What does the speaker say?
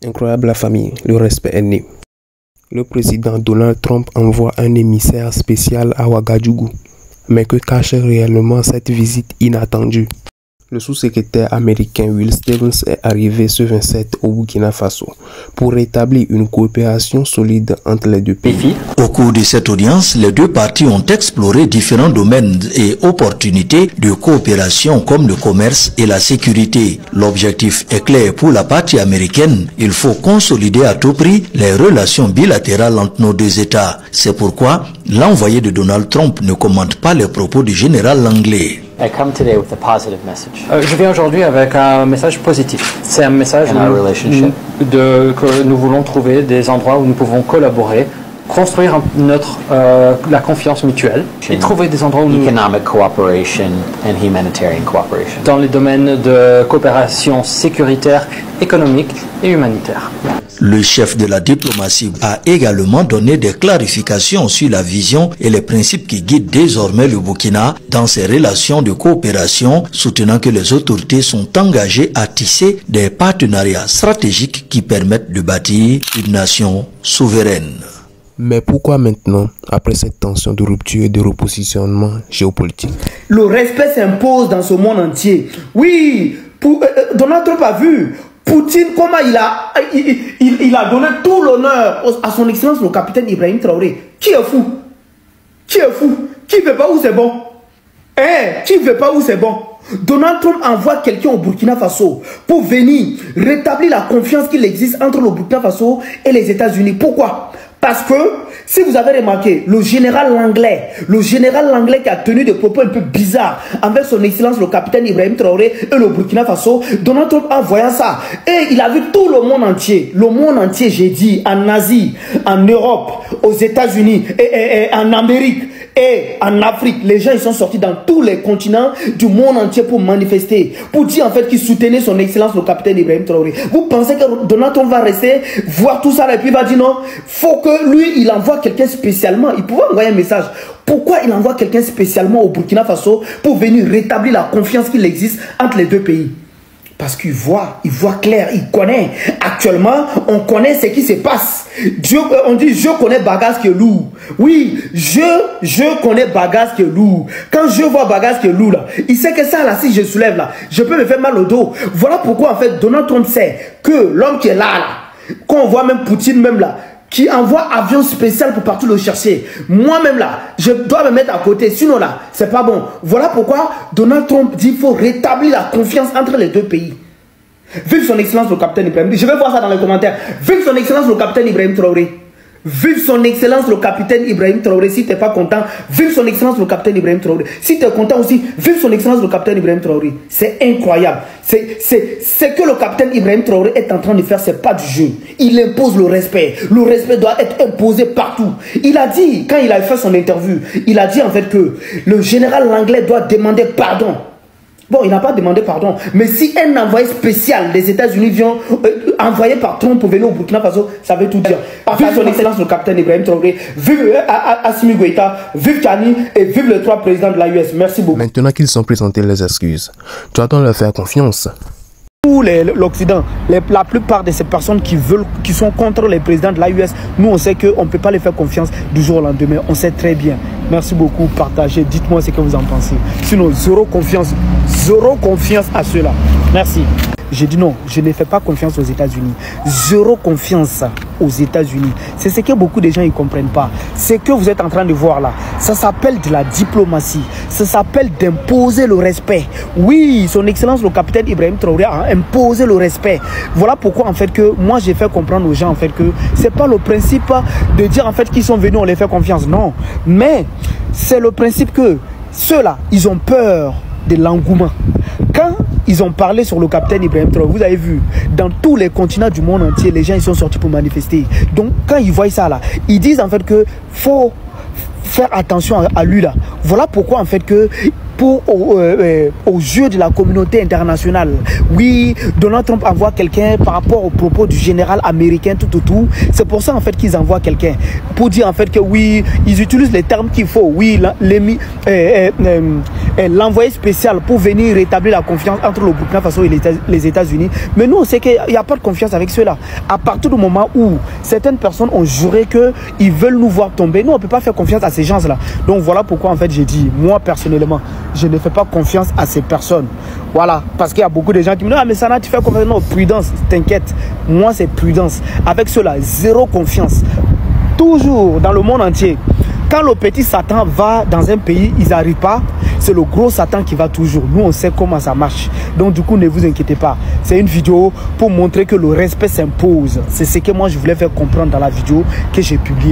Incroyable la famille, le respect est né. Le président Donald Trump envoie un émissaire spécial à Ouagadougou. Mais que cache réellement cette visite inattendue? Le sous-secrétaire américain Will Stevens est arrivé ce 27 au Burkina Faso pour rétablir une coopération solide entre les deux pays. Au cours de cette audience, les deux parties ont exploré différents domaines et opportunités de coopération comme le commerce et la sécurité. L'objectif est clair pour la partie américaine. Il faut consolider à tout prix les relations bilatérales entre nos deux États. C'est pourquoi l'envoyé de Donald Trump ne commente pas les propos du général Langlais. Je viens aujourd'hui avec un message positif. C'est un message que nous voulons trouver des endroits où nous pouvons collaborer, construire la confiance mutuelle et trouver des endroits où nous... dans les domaines de coopération sécuritaire, économique et humanitaire. Le chef de la diplomatie a également donné des clarifications sur la vision et les principes qui guident désormais le Burkina dans ses relations de coopération, soutenant que les autorités sont engagées à tisser des partenariats stratégiques qui permettent de bâtir une nation souveraine. Mais pourquoi maintenant, après cette tension de rupture et de repositionnement géopolitique? Le respect s'impose dans ce monde entier. Oui, Donald Trump a vu Poutine, comment il a donné tout l'honneur à son excellence le capitaine Ibrahim Traoré. Qui est fou? Qui est fou? Qui ne veut pas où c'est bon? Qui ne veut pas où c'est bon? Donald Trump envoie quelqu'un au Burkina Faso pour venir rétablir la confiance qu'il existe entre le Burkina Faso et les États-Unis. Pourquoi? Parce que, si vous avez remarqué, le général Langlais qui a tenu des propos un peu bizarres envers son excellence le capitaine Ibrahim Traoré et le Burkina Faso, Donald Trump en voyant ça, et il a vu tout le monde entier, j'ai dit, en Asie, en Europe, aux États-Unis, et en Amérique, et en Afrique, les gens ils sont sortis dans tous les continents du monde entier pour manifester, pour dire en fait qu'ils soutenaient son excellence le capitaine Ibrahim Traoré. Vous pensez que Donald Trump va rester voir tout ça et puis il va dire non? Faut que lui il envoie quelqu'un spécialement. Il pouvait envoyer un message. Pourquoi il envoie quelqu'un spécialement au Burkina Faso pour venir rétablir la confiance qu'il existe entre les deux pays? Parce qu'il voit clair, il connaît. Actuellement, on connaît ce qui se passe. On dit, je connais Bagas qui est lourd. Oui, je connais Bagas qui est lourd. Quand je vois Bagas qui est lourd, là, il sait que ça, là, si je soulève, là, je peux me faire mal au dos. Voilà pourquoi, en fait, Donald Trump sait que l'homme qui est là, qu'on voit même Poutine, même là, qui envoie avion spécial pour partir le chercher. Moi-même là, je dois me mettre à côté. Sinon là, c'est pas bon. Voilà pourquoi Donald Trump dit qu'il faut rétablir la confiance entre les deux pays. Vive son excellence le capitaine Ibrahim. Je vais voir ça dans les commentaires. Vive son excellence le capitaine Ibrahim Traoré. Vive son excellence le capitaine Ibrahim Traoré. Si tu n'es pas content, vive son excellence le capitaine Ibrahim Traoré. Si tu es content aussi, vive son excellence le capitaine Ibrahim Traoré. C'est incroyable. C'est que le capitaine Ibrahim Traoré est en train de faire, c'est pas du jeu. Il impose le respect. Le respect doit être imposé partout. Il a dit, quand il a fait son interview, il a dit en fait que le général Langlais doit demander pardon. Bon, il n'a pas demandé pardon. Mais si un envoyé spécial des États-Unis vient envoyé par Trump pour venir au Burkina Faso, ça veut tout dire. Vive son excellence le capitaine Ibrahim Traoré, vive Assimi Goïta, vive Tchani et vive les trois présidents de l'AUS. Merci beaucoup. Maintenant qu'ils ont présenté les excuses, tu attends leur faire confiance. Pour l'Occident, la plupart de ces personnes qui sont contre les présidents de l'AUS, nous on sait qu'on ne peut pas les faire confiance du jour au lendemain. On sait très bien. Merci beaucoup, partagez, dites-moi ce que vous en pensez. Sinon, zéro confiance à ceux-là. Merci. J'ai dit non, je ne fais pas confiance aux États-Unis. Zéro confiance aux États-Unis. C'est ce que beaucoup de gens ne comprennent pas. Ce que vous êtes en train de voir là, ça s'appelle de la diplomatie. Ça s'appelle d'imposer le respect. Oui, son excellence le capitaine Ibrahim Traoré a imposé le respect. Voilà pourquoi en fait que moi j'ai fait comprendre aux gens en fait que c'est pas le principe de dire en fait qu'ils sont venus, on les fait confiance. Non, mais c'est le principe que ceux-là, ils ont peur de l'engouement. Quand ils ont parlé sur le capitaine Ibrahim Traoré, vous avez vu, dans tous les continents du monde entier, les gens ils sont sortis pour manifester. Donc quand ils voient ça là, ils disent en fait que faut faire attention à lui là. Voilà pourquoi en fait que aux yeux de la communauté internationale. Oui, Donald Trump envoie quelqu'un par rapport aux propos du général américain, tout. C'est pour ça en fait qu'ils envoient quelqu'un. Pour dire en fait que oui, ils utilisent les termes qu'il faut. Oui, l'envoyé spécial pour venir rétablir la confiance entre le Burkina Faso et les États-Unis. Mais nous, on sait qu'il n'y a pas de confiance avec ceux-là. À partir du moment où certaines personnes ont juré qu'ils veulent nous voir tomber, nous, on ne peut pas faire confiance à ces gens-là. Donc voilà pourquoi en fait j'ai dit, moi personnellement, je ne fais pas confiance à ces personnes. Voilà, parce qu'il y a beaucoup de gens qui me disent, ah mais Sana, tu fais confiance. Non, prudence, t'inquiète. Moi, c'est prudence. Avec ceux-là, zéro confiance. Toujours dans le monde entier. Quand le petit Satan va dans un pays, ils n'arrivent pas. C'est le gros Satan qui va toujours. Nous, on sait comment ça marche. Donc, du coup, ne vous inquiétez pas. C'est une vidéo pour montrer que le respect s'impose. C'est ce que moi, je voulais faire comprendre dans la vidéo que j'ai publiée.